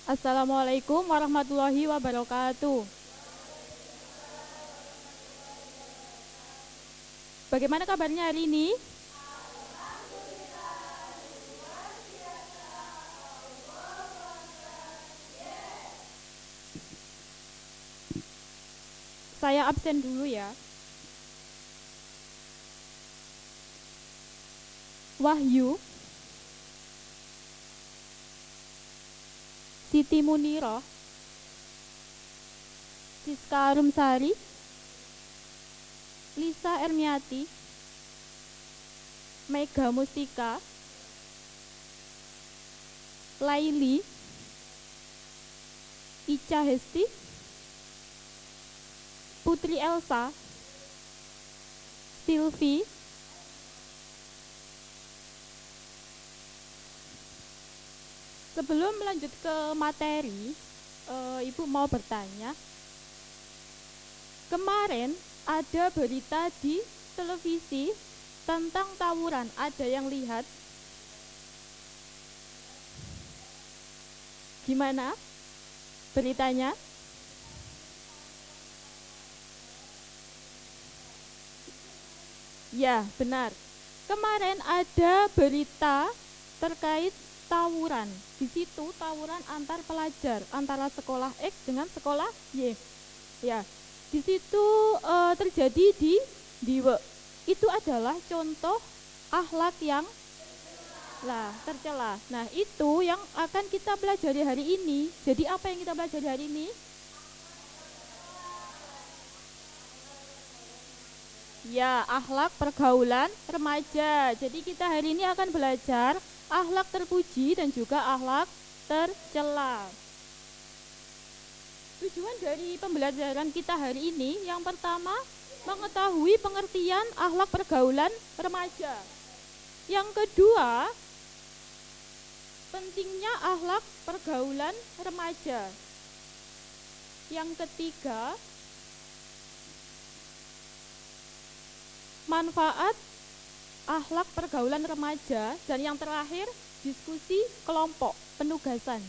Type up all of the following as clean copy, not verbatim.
Assalamualaikum warahmatullahi wabarakatuh. Bagaimana kabarnya hari ini? Saya absen dulu ya. Wahyu, Siti Muniroh, Siska Arumsari, Lisa Erniati, Mega Mustika, Laili, Ica Hesti, Putri Elsa, Silvi. Sebelum melanjut ke materi, Ibu mau bertanya. Kemarin ada berita di televisi tentang tawuran. Ada yang lihat? Gimana beritanya? Ya, benar. Kemarin ada berita terkait tawuran. Di situ tawuran antar pelajar, antara sekolah X dengan sekolah Y. Ya, di situ terjadi di Diwe. Itu adalah contoh akhlak yang tercela. Nah, itu yang akan kita pelajari hari ini. Jadi apa yang kita pelajari hari ini? Ya, akhlak pergaulan remaja. Jadi kita hari ini akan belajar akhlak terpuji dan juga akhlak tercela. Tujuan dari pembelajaran kita hari ini yang pertama, mengetahui pengertian akhlak pergaulan remaja. Yang kedua, pentingnya akhlak pergaulan remaja. Yang ketiga, manfaat akhlak pergaulan remaja. Dan yang terakhir, diskusi kelompok penugasan.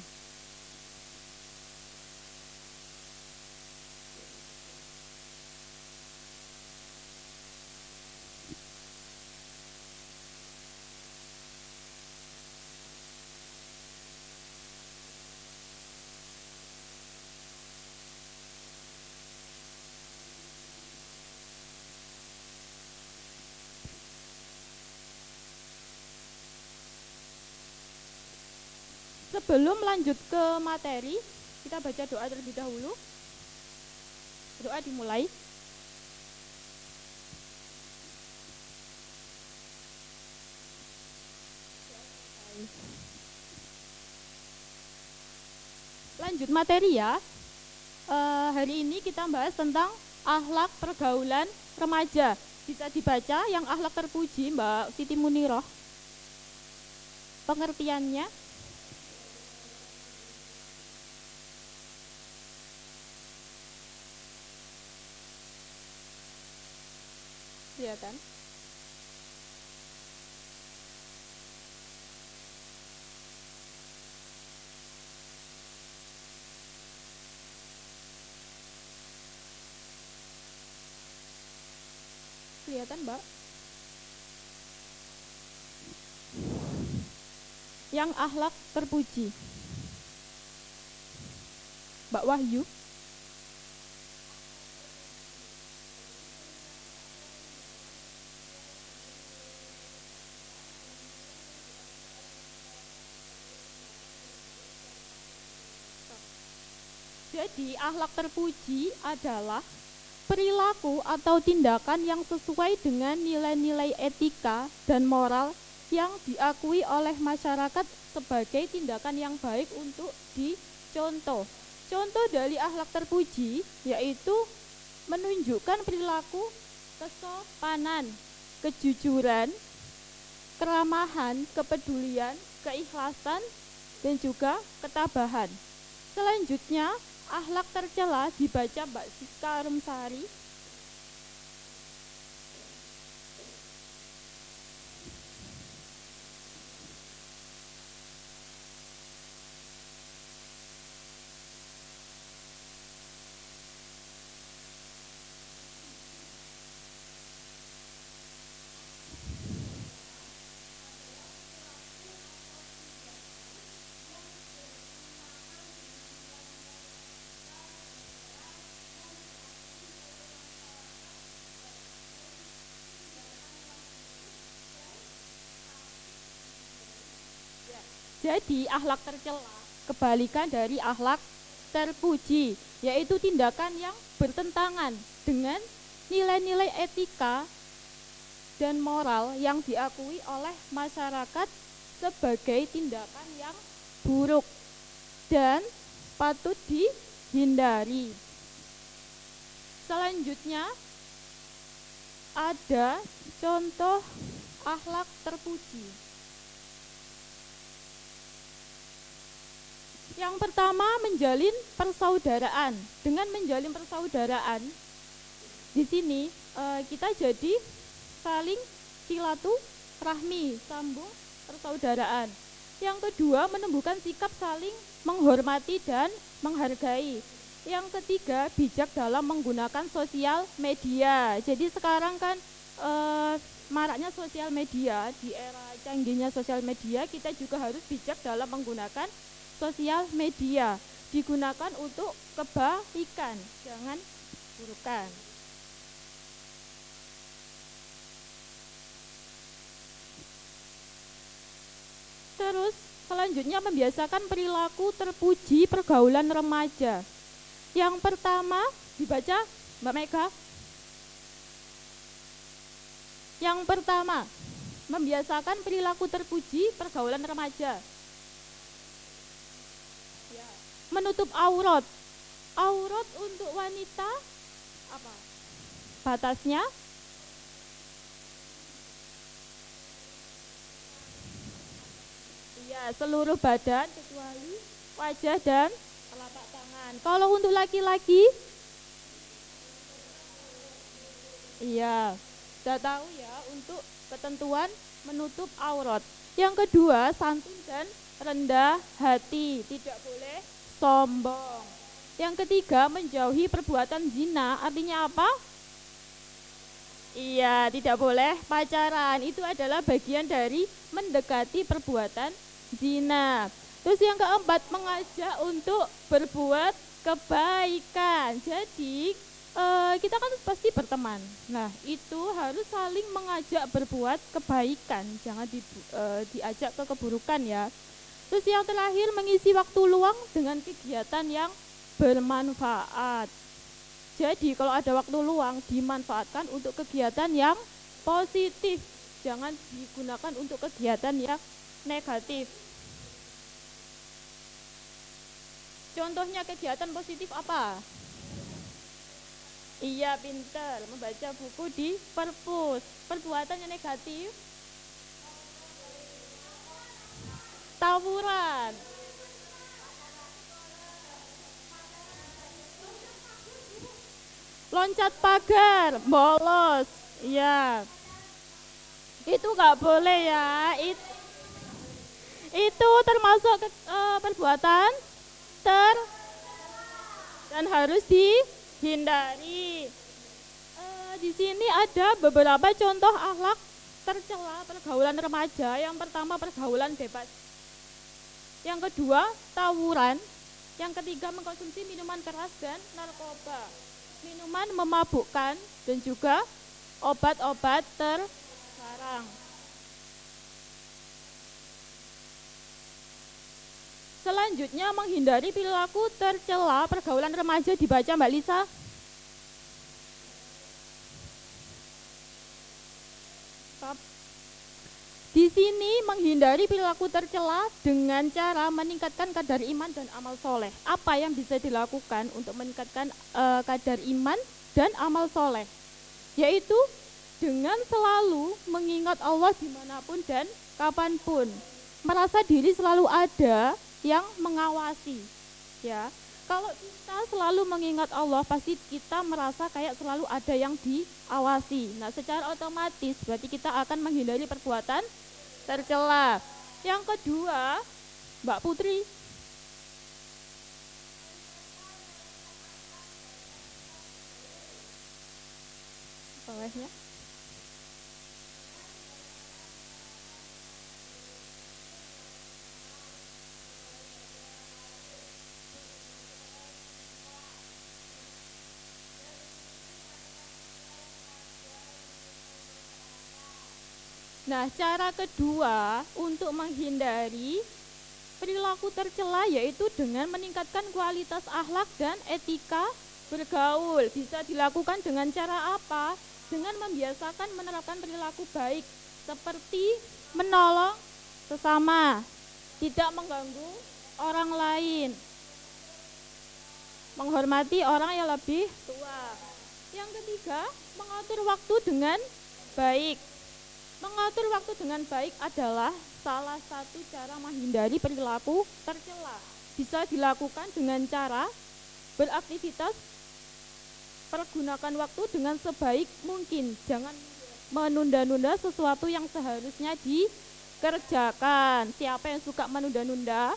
Sebelum lanjut ke materi, kita baca doa terlebih dahulu. Doa dimulai. Lanjut materi ya. Hari ini kita bahas tentang akhlak pergaulan remaja. Bisa dibaca yang akhlak terpuji, Mbak Siti Muniroh. Pengertiannya. Kelihatan? Kelihatan, Mbak? Yang akhlak terpuji. Mbak Wahyu. Jadi, akhlak terpuji adalah perilaku atau tindakan yang sesuai dengan nilai-nilai etika dan moral yang diakui oleh masyarakat sebagai tindakan yang baik untuk dicontoh. Contoh dari akhlak terpuji yaitu menunjukkan perilaku kesopanan, kejujuran, keramahan, kepedulian, keikhlasan, dan juga ketabahan. Selanjutnya, akhlak tercela dibaca Mbak Siska Arumsari. Jadi akhlak tercela kebalikan dari akhlak terpuji, yaitu tindakan yang bertentangan dengan nilai-nilai etika dan moral yang diakui oleh masyarakat sebagai tindakan yang buruk dan patut dihindari. Selanjutnya ada contoh akhlak terpuji. Yang pertama, menjalin persaudaraan. Dengan menjalin persaudaraan, di sini kita jadi saling silaturahmi, sambung persaudaraan. Yang kedua, menumbuhkan sikap saling menghormati dan menghargai. Yang ketiga, bijak dalam menggunakan sosial media. Jadi sekarang kan maraknya sosial media, di era canggihnya sosial media, kita juga harus bijak dalam menggunakan sosial media. Digunakan untuk kebaikan, jangan burukan. Terus selanjutnya membiasakan perilaku terpuji pergaulan remaja. Yang pertama dibaca Mbak Mega. Yang pertama, membiasakan perilaku terpuji pergaulan remaja. Menutup aurat. Aurat untuk wanita apa? Batasnya ya, seluruh badan kecuali wajah dan telapak tangan. Kalau untuk laki-laki, iya, sudah tahu ya untuk ketentuan menutup aurat. Yang kedua, santun dan rendah hati, tidak boleh sombong. Yang ketiga, menjauhi perbuatan zina. Artinya apa? Iya, tidak boleh pacaran. Itu adalah bagian dari mendekati perbuatan zina. Terus yang keempat, mengajak untuk berbuat kebaikan. Jadi kita kan pasti berteman. Nah, itu harus saling mengajak berbuat kebaikan, jangan diajak ke keburukan ya. Terus yang terakhir, mengisi waktu luang dengan kegiatan yang bermanfaat. Jadi kalau ada waktu luang, dimanfaatkan untuk kegiatan yang positif, jangan digunakan untuk kegiatan yang negatif. Contohnya kegiatan positif apa? Iya, pinter, membaca buku di perpus. Perbuatan yang negatif, tawuran, loncat pagar, bolos. Iya, itu nggak boleh ya. Itu termasuk perbuatan ter dan harus dihindari. Di sini ada beberapa contoh akhlak tercela pergaulan remaja. Yang pertama, pergaulan bebas. Yang kedua, tawuran. Yang ketiga, mengkonsumsi minuman keras dan narkoba, minuman memabukkan, dan juga obat-obat terlarang. Selanjutnya, menghindari perilaku tercela pergaulan remaja, dibaca Mbak Lisa. Di sini menghindari perilaku tercela dengan cara meningkatkan kadar iman dan amal soleh. Apa yang bisa dilakukan untuk meningkatkan kadar iman dan amal soleh? Yaitu dengan selalu mengingat Allah dimanapun dan kapanpun. Merasa diri selalu ada yang mengawasi. Ya, kalau kita selalu mengingat Allah, pasti kita merasa kayak selalu ada yang diawasi. Nah, secara otomatis berarti kita akan menghindari perbuatan tercela. Yang kedua, Mbak Putri. Bolehnya? Nah, cara kedua untuk menghindari perilaku tercela yaitu dengan meningkatkan kualitas akhlak dan etika bergaul. Bisa dilakukan dengan cara apa? Dengan membiasakan menerapkan perilaku baik seperti menolong sesama, tidak mengganggu orang lain, menghormati orang yang lebih tua. Yang ketiga, mengatur waktu dengan baik. Mengatur waktu dengan baik adalah salah satu cara menghindari perilaku tercela. Bisa dilakukan dengan cara beraktivitas, pergunakan waktu dengan sebaik mungkin. Jangan menunda-nunda sesuatu yang seharusnya dikerjakan. Siapa yang suka menunda-nunda?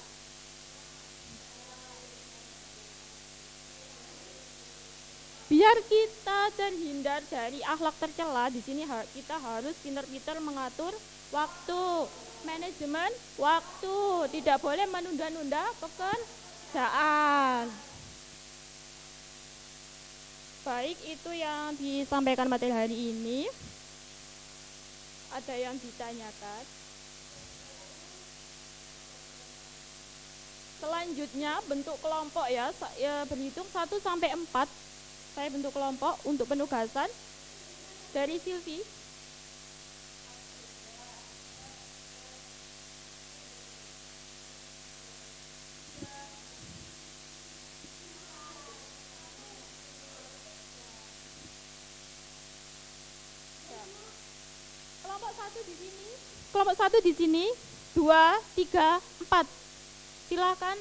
Biar kita terhindar dari akhlak tercela, di sini kita harus pintar-pintar mengatur waktu, manajemen waktu, tidak boleh menunda-nunda pekerjaan. Baik, itu yang disampaikan materi hari ini. Ada yang ditanyakan? Selanjutnya bentuk kelompok ya, berhitung 1 sampai 4. Saya bentuk kelompok untuk penugasan dari Silvi. Kelompok 1 di sini. Kelompok 1 di sini. 2, 3, 4. Silakan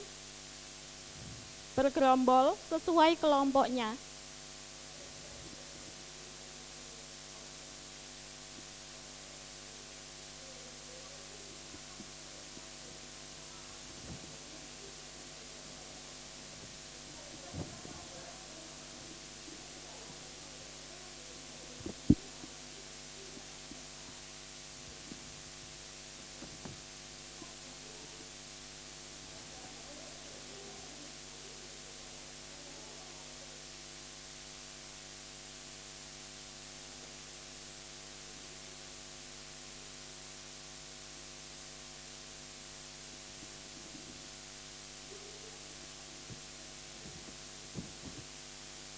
bergerombol sesuai kelompoknya.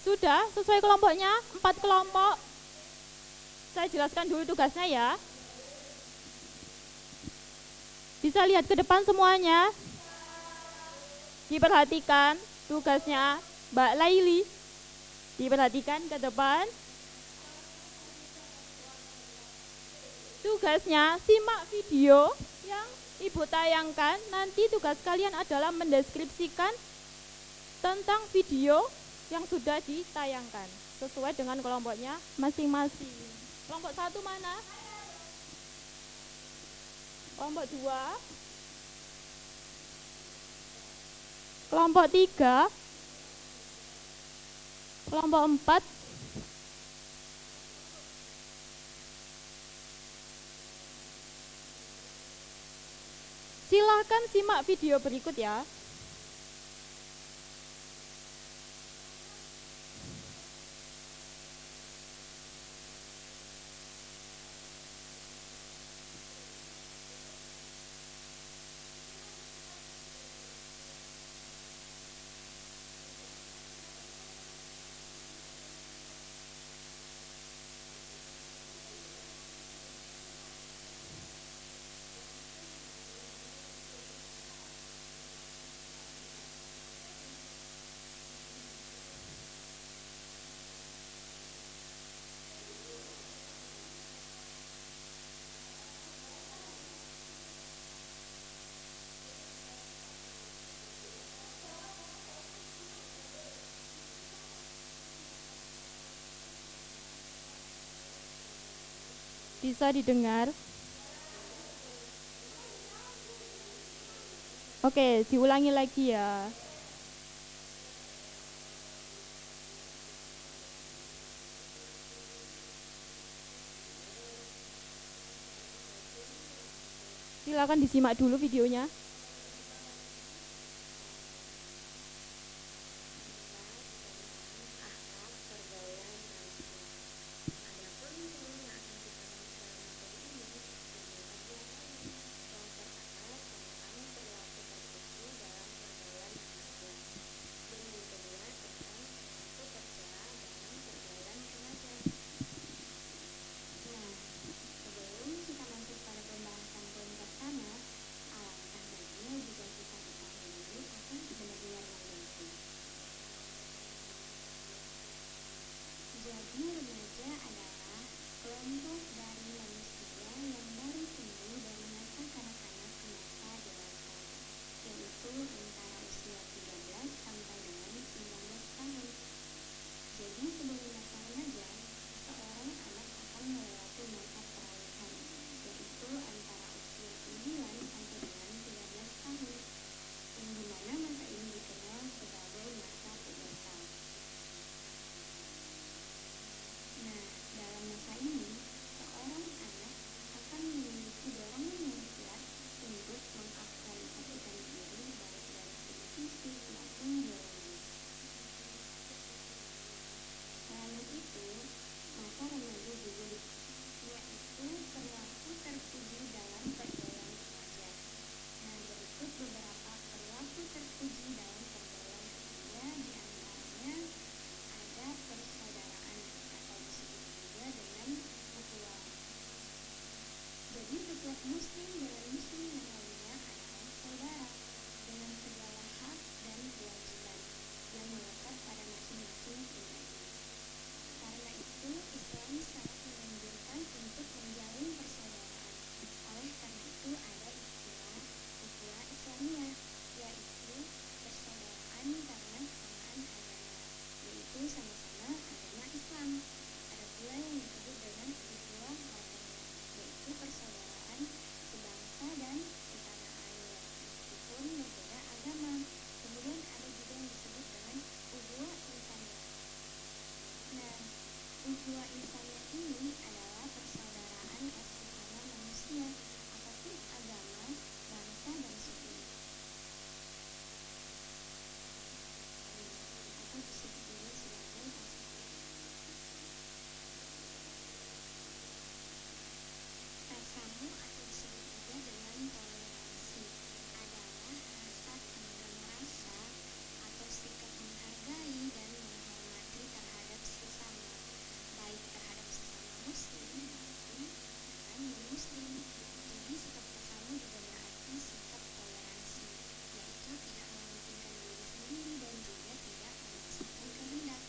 Sudah sesuai kelompoknya, 4 kelompok. Saya jelaskan dulu tugasnya ya. Bisa lihat ke depan semuanya. Diperhatikan tugasnya Mbak Laili. Diperhatikan ke depan. Tugasnya simak video yang Ibu tayangkan. Nanti tugas kalian adalah mendeskripsikan tentang video yang sudah ditayangkan sesuai dengan kelompoknya masing-masing. Kelompok 1 mana? Kelompok 2. Kelompok 3. Kelompok 4. Silahkan simak video berikut ya. Bisa didengar? Oke, diulangi lagi ya. Silakan disimak dulu videonya. Jadi setiap muslim dengan muslim yang lainnya adalah saudara dengan segala hak dan kewajiban yang melekat pada masing-masing pribadi. Karena itu Islam sangat menganjurkan untuk menjalin persaudaraan. Oleh karena itu ada istilah ukhuwah Islamiyah, yaitu persaudaraan karena kesamaan agama, yaitu sama-sama agama Islam. Ada pula yang disebut dengan ukhuwah wataniyah, yaitu persaudaraan sebangsa dan setanah air meskipun berbeda agama. Kemudian ada juga yang disebut dengan ukhuwah insaniyah. Nah, ukhuwah insaniyah ini adalah persaudaraan sesama manusia apapun agama, bangsa, dan sukunya. Atau disebut juga sebagai asosiasi. Tasamu atau disebut juga dengan toleransi adalah rasa tenggang rasa atau sikap menghargai dan menghormati terhadap sesama, baik terhadap sesama muslim maupun bukan non-muslim. Jadi sikap tasamu juga berarti sikap toleransi, yaitu tidak mementingkan diri sendiri dan juga tidak memaksakan kehendak.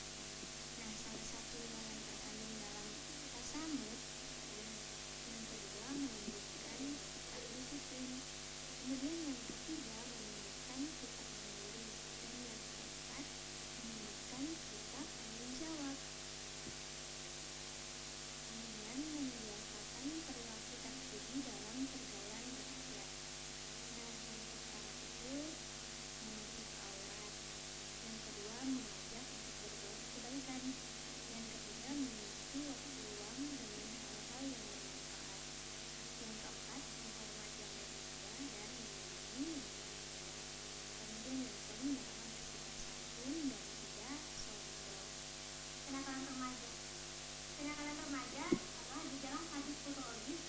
Nah, salah satu yang terkandung dalam tasamu yang kedua menunjukkan sikap disiplin, kemudian yang ketiga menunjukkan sikap mandiri, dan yang keempat menunjukkan sikap tanggung jawab. Kemudian membiasakan perilaku terpuji dalam pergaulan manusia. Nah, yang pertama itu menutup aurat, yang kedua mengajak untuk berbuat kebaikan, yang ketiga mengisi waktu luang dengan hal-hal yang bermanfaat, yang keempat menghormat yang lebih tua dan menyayangi yang lebih muda, kemudian yang kelima bersikap santun dan tidak sombong. Kenakalan remaja. Kenakalan remaja adalah gejala sakit psikologis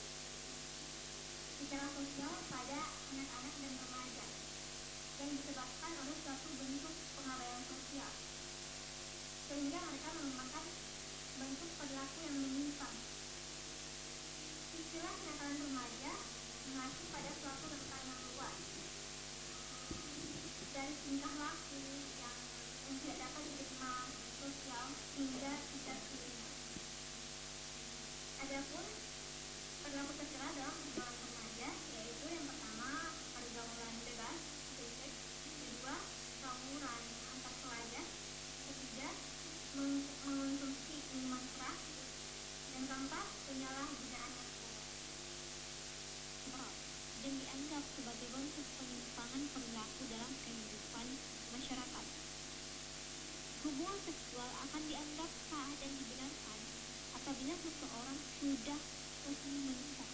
secara sosial pada anak-anak dan remaja yang disebabkan oleh suatu bentuk pengabaian sosial, sehingga mereka mengembangkan bentuk perilaku yang menyimpang. Istilah kenakalan remaja mengacu pada suatu rentang yang luas dari tingkah laku yang tidak dapat diterima sosial hingga tidak kriminal. Adapun perilaku tercela dalam pergaulan remaja yaitu yang pertama pergaulan bebas, kedua tawuran antar pelajar, ketiga mengonsumsi minuman keras, dan keempat penyalahgunaan narkoba, dan dianggap sebagai bentuk penyimpangan perilaku dalam kehidupan masyarakat. Hubungan seksual akan dianggap sah dan dibenarkan apabila seseorang sudah resmi menikah.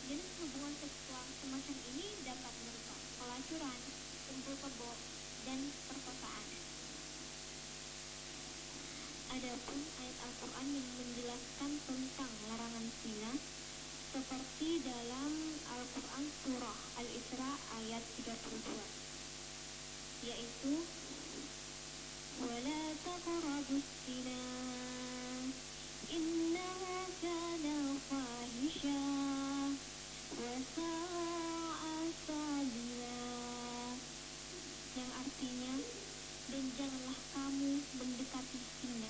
Jenis hubungan seksual semacam ini dapat berupa pelacuran, kumpul kebo, dan perkosaan. Adapun ayat Al-Quran yang menjelaskan tentang larangan zina seperti dalam Al-Quran surah Al-Isra ayat 32, yaitu وَلَا تَقْرَبُوا الزِّنَا إِنَّهُ كَانَ فَاحِشَةً وَسَاءَ سَبِيلًا, yang artinya, dan janganlah kamu mendekati zina,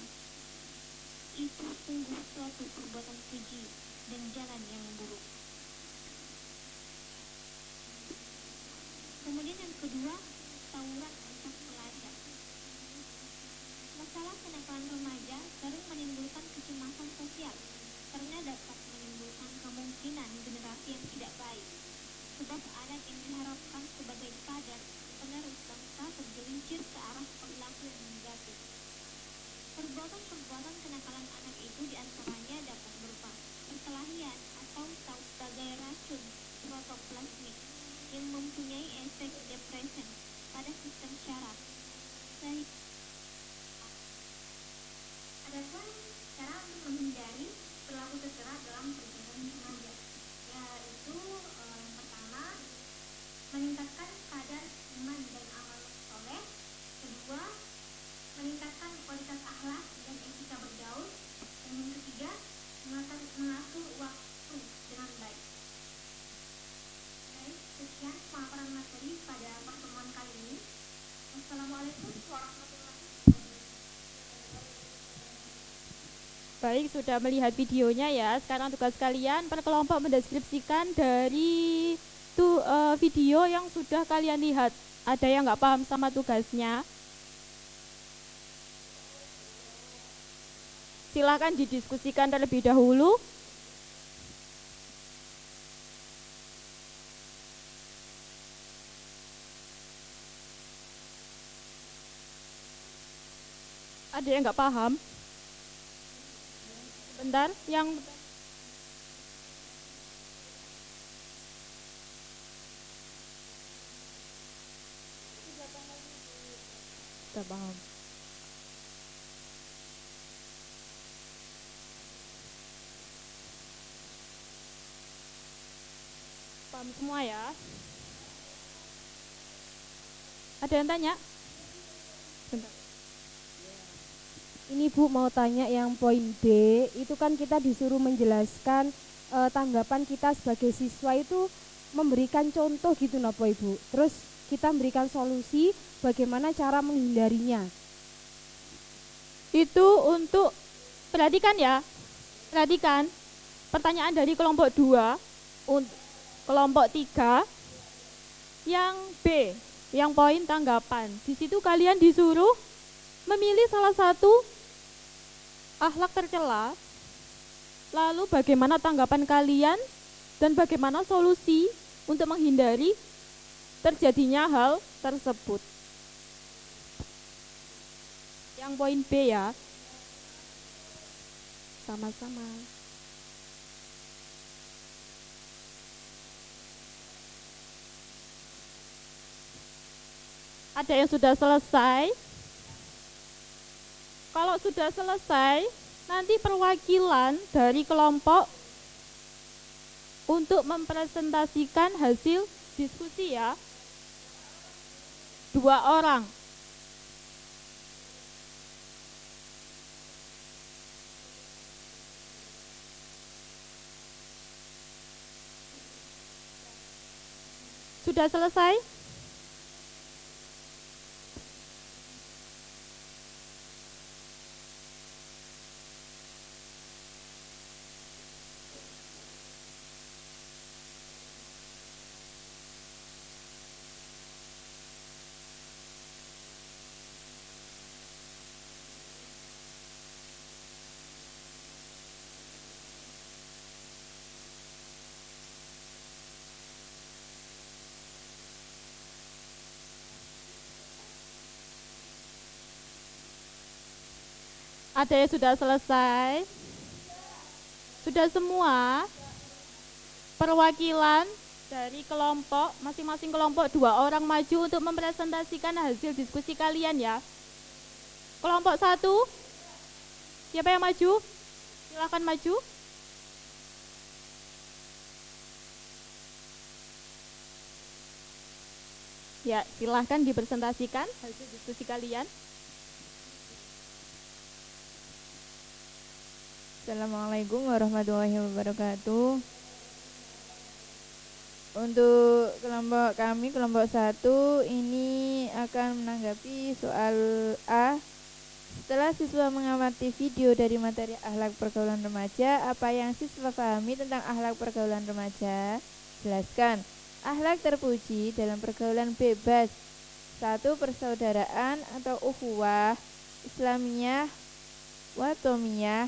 itu sungguh suatu perbuatan keji dan jalan yang buruk. Kemudian yang kedua, tawuran antar pelajar. Masalah kenakalan remaja sering menimbulkan kecemasan sosial karena dapat menimbulkan kemungkinan generasi yang tidak baik, sebab anak yang diharapkan sebagai kader penerus bangsa tergelincir ke arah perilaku yang negatif. Perbuatan-perbuatan kenakalan anak itu diantaranya dapat berupa perkelahian atau sebagai racun protoplasmik yang mempunyai efek depresan pada sistem syaraf. Adapun cara untuk menghindari perilaku tercela dalam pergaulan remaja, yaitu yang pertama meningkatkan kadar iman dan amal soleh, kedua meningkatkan kualitas akhlak dan etika bergaul, dan yang ketiga mengatur waktu dengan baik. Sekian pemaparan materi pada pertemuan kali ini. Wassalamualaikum warahmatullahi wabarakatuh. Baik, sudah melihat videonya ya. Sekarang tugas kalian per kelompok mendeskripsikan dari video yang sudah kalian lihat. Ada yang nggak paham sama tugasnya? Silakan didiskusikan terlebih dahulu. Ada yang nggak paham? Bentar, yang sudah paham. Paham semua ya? Ada yang tanya? Bentar. Ini Bu mau tanya yang poin B, itu kan kita disuruh menjelaskan tanggapan kita sebagai siswa itu memberikan contoh gitu nopo Ibu. Terus kita memberikan solusi bagaimana cara menghindarinya. Itu untuk, perhatikan ya, perhatikan pertanyaan dari kelompok 2, untuk kelompok 3, yang B, yang poin tanggapan. Di situ kalian disuruh memilih salah satu akhlak tercela, lalu bagaimana tanggapan kalian dan bagaimana solusi untuk menghindari terjadinya hal tersebut. Yang poin B ya. Sama-sama. Ada yang sudah selesai? Kalau sudah selesai, nanti perwakilan dari kelompok untuk mempresentasikan hasil diskusi ya. 2 orang. Sudah selesai? Ada yang sudah selesai? Sudah semua? Perwakilan dari kelompok, masing-masing kelompok 2 orang maju untuk mempresentasikan hasil diskusi kalian ya. Kelompok 1, siapa yang maju? Silakan maju. Ya, silahkan dipresentasikan hasil diskusi kalian. Assalamualaikum warahmatullahi wabarakatuh. Untuk kelompok kami, kelompok 1 ini akan menanggapi soal A. Setelah siswa mengamati video dari materi akhlak pergaulan remaja, apa yang siswa pahami tentang akhlak pergaulan remaja? Jelaskan. Akhlak terpuji dalam pergaulan bebas. 1. Persaudaraan atau ukhuwah, Islamiyah, watomiyah,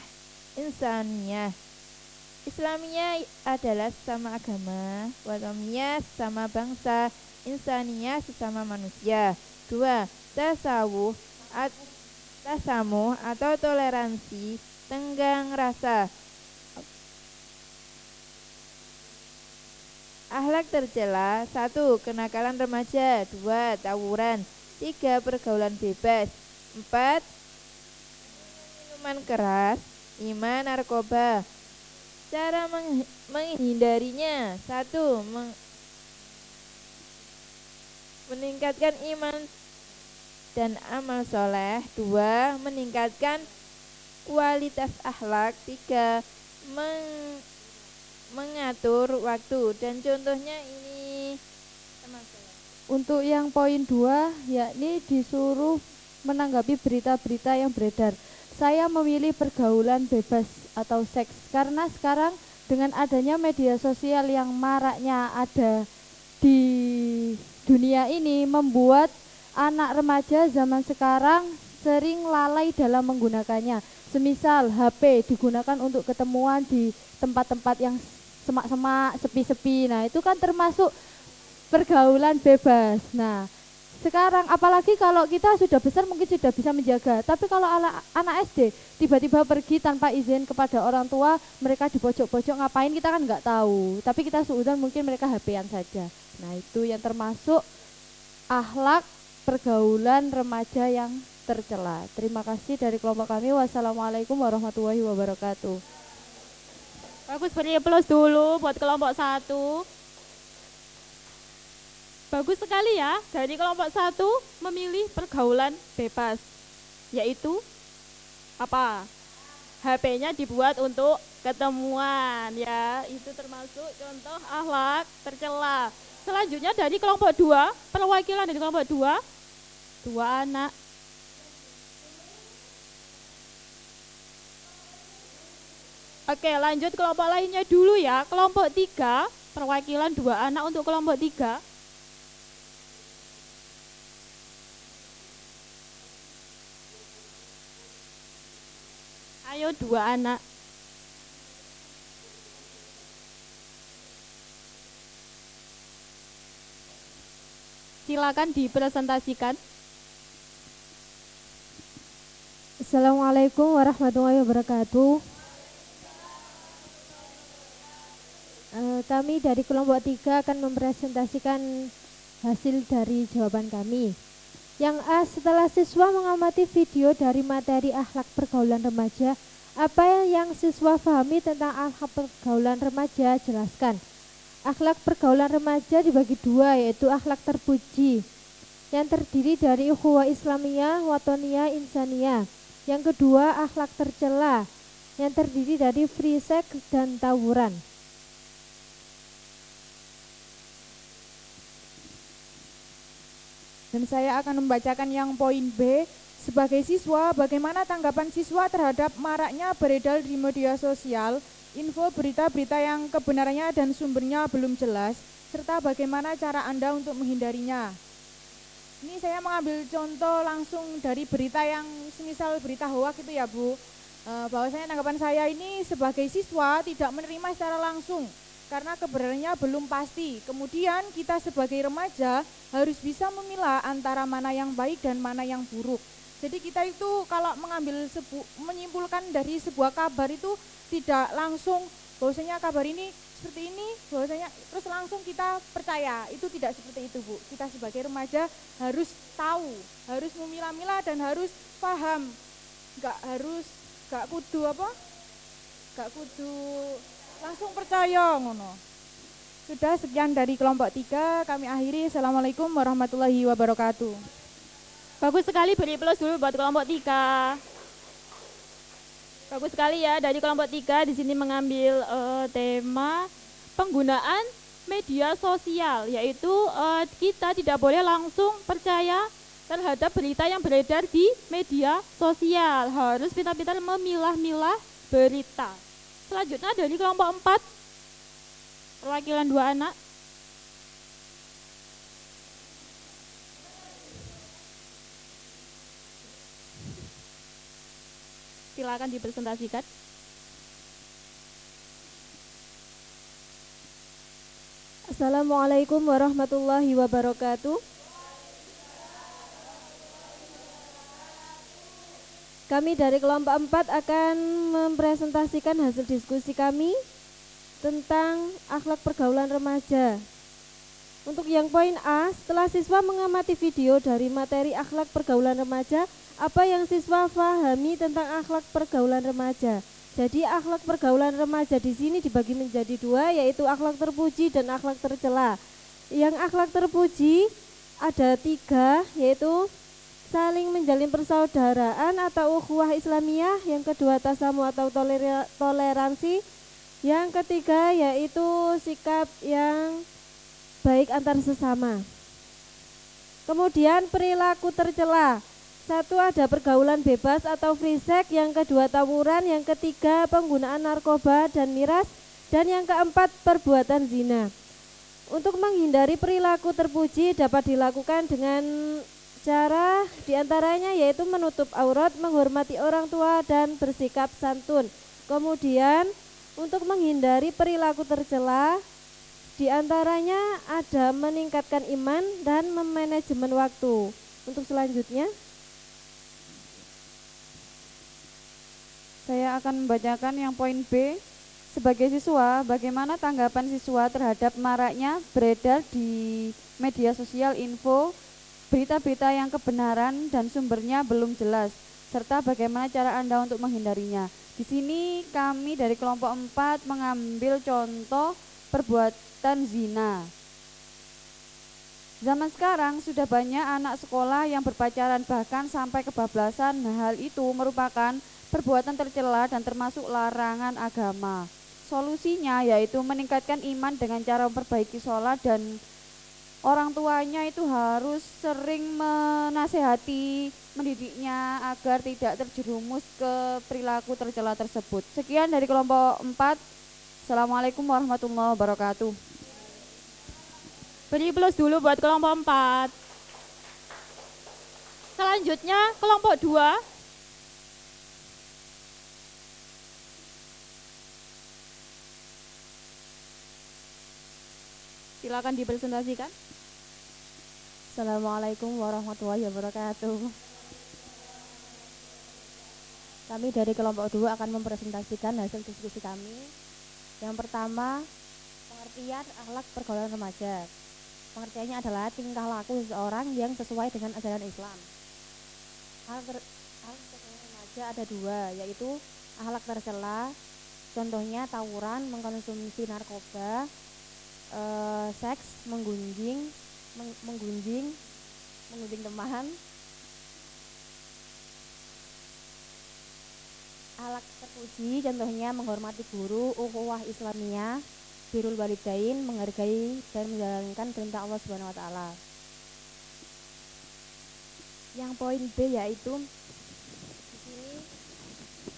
insaniyah. Islamiyah adalah sesama agama, watomiyah sesama bangsa, insaniyah sesama manusia. 2. Tasawuf, tasamuh atau toleransi, tenggang rasa. Akhlak tercela. 1. Kenakalan remaja. 2. Tawuran. 3. Pergaulan bebas. 4. Minuman keras. 5. Narkoba. Cara menghindarinya. 1. Meningkatkan iman dan amal soleh. 2. Meningkatkan kualitas akhlak. 3. Mengatur waktu. Dan contohnya ini Untuk yang poin 2, yakni disuruh menanggapi berita-berita yang beredar. Saya memilih pergaulan bebas atau seks karena sekarang dengan adanya media sosial yang maraknya ada di dunia ini membuat anak remaja zaman sekarang sering lalai dalam menggunakannya. Semisal HP digunakan untuk ketemuan di tempat-tempat yang semak-semak, sepi-sepi. Nah, itu kan termasuk pergaulan bebas. Nah, sekarang apalagi kalau kita sudah besar mungkin sudah bisa menjaga. Tapi kalau anak SD tiba-tiba pergi tanpa izin kepada orang tua, mereka di pojok-pojok ngapain kita kan nggak tahu. Tapi kita suudzon mungkin mereka HP-an saja. Nah, itu yang termasuk akhlak pergaulan remaja yang tercela. Terima kasih dari kelompok kami. Wassalamualaikum warahmatullahi wabarakatuh. Bagus, beri plus dulu buat kelompok 1. Bagus sekali ya, dari kelompok 1 memilih pergaulan bebas, yaitu apa? HP-nya dibuat untuk ketemuan ya, itu termasuk contoh akhlak tercela. Selanjutnya dari kelompok 2, perwakilan dari kelompok 2, 2 anak. Oke, lanjut kelompok lainnya dulu ya. Kelompok 3, perwakilan 2 anak untuk kelompok 3. Ayo 2 anak. Silakan dipresentasikan. Assalamualaikum warahmatullahi wabarakatuh. Kami dari kelompok 3 akan mempresentasikan hasil dari jawaban kami. Yang A, setelah siswa mengamati video dari materi akhlak pergaulan remaja, apa yang siswa pahami tentang akhlak pergaulan remaja? Jelaskan. Akhlak pergaulan remaja dibagi 2, yaitu akhlak terpuji yang terdiri dari ukhuwah Islamiyah, watoniyah, insaniyah. Yang kedua, akhlak tercela yang terdiri dari free sex dan tawuran. Dan saya akan membacakan yang poin B. Sebagai siswa, bagaimana tanggapan siswa terhadap maraknya beredar di media sosial info berita-berita yang kebenarannya dan sumbernya belum jelas, serta bagaimana cara Anda untuk menghindarinya? Ini saya mengambil contoh langsung dari berita yang semisal berita hoak itu ya Bu. Bahwasanya tanggapan saya ini sebagai siswa tidak menerima secara langsung karena kebenarannya belum pasti. Kemudian kita sebagai remaja harus bisa memilah antara mana yang baik dan mana yang buruk. Jadi kita itu kalau menyimpulkan dari sebuah kabar itu tidak langsung bahwasanya kabar ini seperti ini, bahwasanya terus langsung kita percaya. Itu tidak seperti itu Bu. Kita sebagai remaja harus tahu, harus memilah-milah dan harus paham. Gak kudu langsung percaya ngono. Sudah, sekian dari kelompok 3, kami akhiri. Assalamualaikum warahmatullahi wabarakatuh. Bagus sekali, beri plus dulu buat kelompok 3. Bagus sekali ya, dari kelompok 3 di sini mengambil tema penggunaan media sosial, yaitu kita tidak boleh langsung percaya terhadap berita yang beredar di media sosial. Harus pintar-pintar memilah-milah berita. Selanjutnya dari kelompok 4, perwakilan 2 anak. Silakan dipresentasikan. Assalamualaikum warahmatullahi wabarakatuh. Kami dari kelompok 4 akan mempresentasikan hasil diskusi kami tentang akhlak pergaulan remaja. Untuk yang poin A, setelah siswa mengamati video dari materi akhlak pergaulan remaja, apa yang siswa pahami tentang akhlak pergaulan remaja? Jadi akhlak pergaulan remaja di sini dibagi menjadi 2, yaitu akhlak terpuji dan akhlak tercela. Yang akhlak terpuji ada 3, yaitu saling menjalin persaudaraan atau ukhuwah Islamiyah, yang kedua tasamu atau toleransi, yang ketiga yaitu sikap yang baik antar sesama. Kemudian perilaku tercela. 1 ada pergaulan bebas atau free sex, yang kedua tawuran, yang ketiga penggunaan narkoba dan miras, dan yang keempat perbuatan zina. Untuk menghindari perilaku terpuji dapat dilakukan dengan cara diantaranya yaitu menutup aurat, menghormati orang tua, dan bersikap santun. Kemudian untuk menghindari perilaku tercela diantaranya ada meningkatkan iman dan memanajemen waktu. Untuk selanjutnya saya akan membacakan yang poin B. Sebagai siswa, bagaimana tanggapan siswa terhadap maraknya beredar di media sosial info berita-berita yang kebenaran dan sumbernya belum jelas, serta bagaimana cara Anda untuk menghindarinya. Di sini kami dari kelompok 4 mengambil contoh perbuatan zina. Zaman sekarang sudah banyak anak sekolah yang berpacaran bahkan sampai kebablasan. Hal itu merupakan perbuatan tercela dan termasuk larangan agama. Solusinya yaitu meningkatkan iman dengan cara memperbaiki sholat, dan orang tuanya itu harus sering menasehati, mendidiknya agar tidak terjerumus ke perilaku tercela tersebut. Sekian dari kelompok 4. Assalamualaikum warahmatullahi wabarakatuh. Beri plus dulu buat kelompok 4. Selanjutnya kelompok 2. Silakan dipresentasikan. Assalamualaikum warahmatullahi wabarakatuh. Kami dari kelompok 2 akan mempresentasikan hasil diskusi kami. Yang pertama, pengertian akhlak pergaulan remaja. Pengertiannya adalah tingkah laku seseorang yang sesuai dengan ajaran Islam. Akhlak pergaulan remaja ada 2, yaitu akhlak tercela, contohnya tawuran, mengkonsumsi narkoba, seks, menggunjing teman. Akhlak terpuji contohnya menghormati guru, ukhuwah Islamiyah, birrul walidain, menghargai dan menjalankan perintah Allah Subhanahu wa taala. Yang poin B yaitu di sini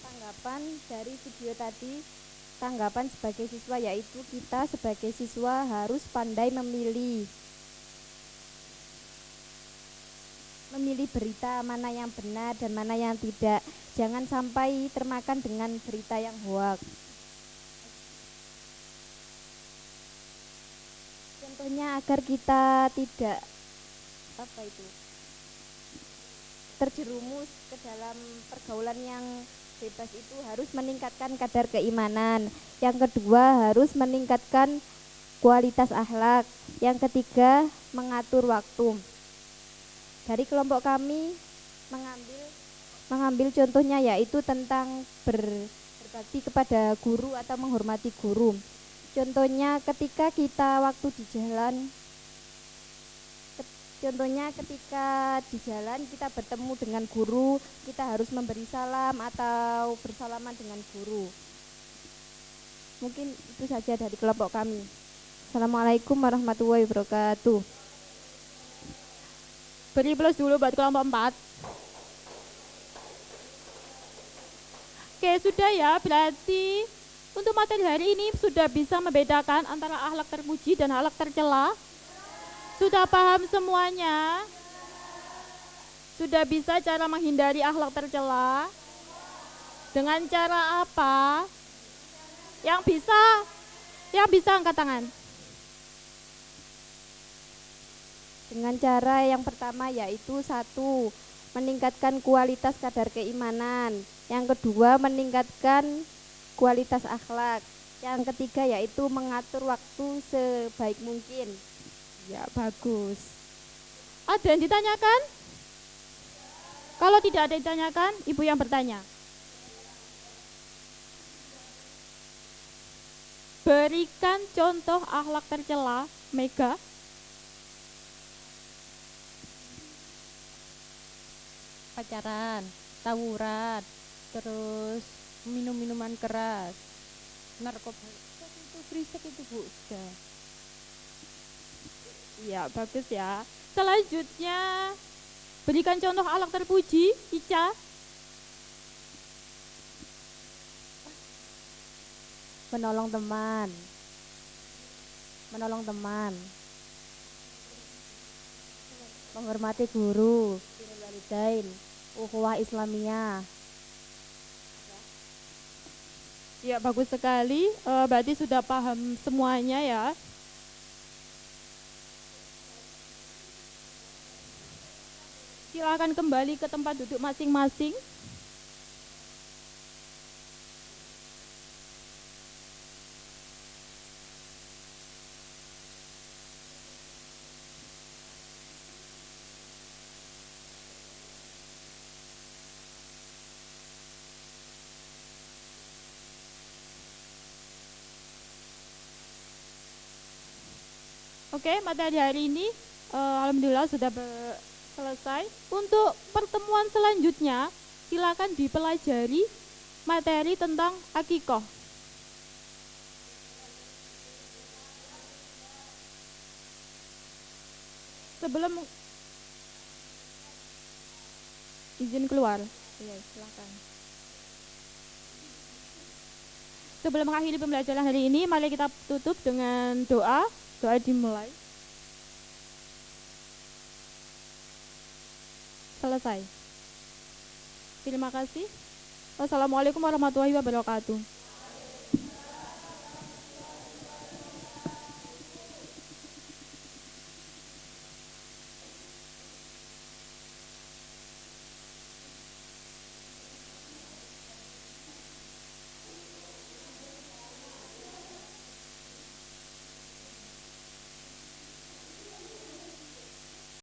tanggapan dari video tadi. Tanggapan sebagai siswa yaitu kita sebagai siswa harus pandai memilih berita mana yang benar dan mana yang tidak. Jangan sampai termakan dengan berita yang hoax. Contohnya agar kita tidak terjerumus ke dalam pergaulan yang bebas itu harus meningkatkan kadar keimanan. Yang kedua harus meningkatkan kualitas akhlak. Yang ketiga mengatur waktu. Dari kelompok kami mengambil contohnya yaitu tentang berbakti kepada guru atau menghormati guru. Contohnya ketika kita di jalan kita bertemu dengan guru, kita harus memberi salam atau bersalaman dengan guru. Mungkin itu saja dari kelompok kami. Assalamualaikum warahmatullahi wabarakatuh. Beri plus dulu buat kelompok 4. Oke, sudah ya, berarti untuk materi hari ini sudah bisa membedakan antara akhlak terpuji dan akhlak tercela. Sudah paham semuanya? Sudah bisa cara menghindari akhlak tercela? Dengan cara apa? Yang bisa angkat tangan. Dengan cara yang pertama yaitu 1, meningkatkan kualitas kadar keimanan. Yang kedua meningkatkan kualitas akhlak. Yang ketiga yaitu mengatur waktu sebaik mungkin. Ya, bagus. Ada yang ditanyakan? Kalau tidak ada yang ditanyakan, Ibu yang bertanya. Berikan contoh akhlak tercela, Mega. Pacaran, tawuran, terus minum minuman keras, narkoba. Itu free sex itu Bu, sudah. Iya, bagus ya. Selanjutnya, berikan contoh akhlak terpuji, Ica. Menolong teman. Menolong teman. Menghormati guru, birrul walidain, ukhuwah Islamiyah. Ya, bagus sekali. Berarti sudah paham semuanya ya. Silakan kembali ke tempat duduk masing-masing. Oke, materi hari ini alhamdulillah sudah selesai. Untuk pertemuan selanjutnya, silakan dipelajari materi tentang akikoh. Sebelum izin keluar, iya, silakan. Sebelum mengakhiri pembelajaran hari ini, mari kita tutup dengan doa. Doa dimulai. Selesai. Terima kasih. Wassalamualaikum warahmatullahi wabarakatuh.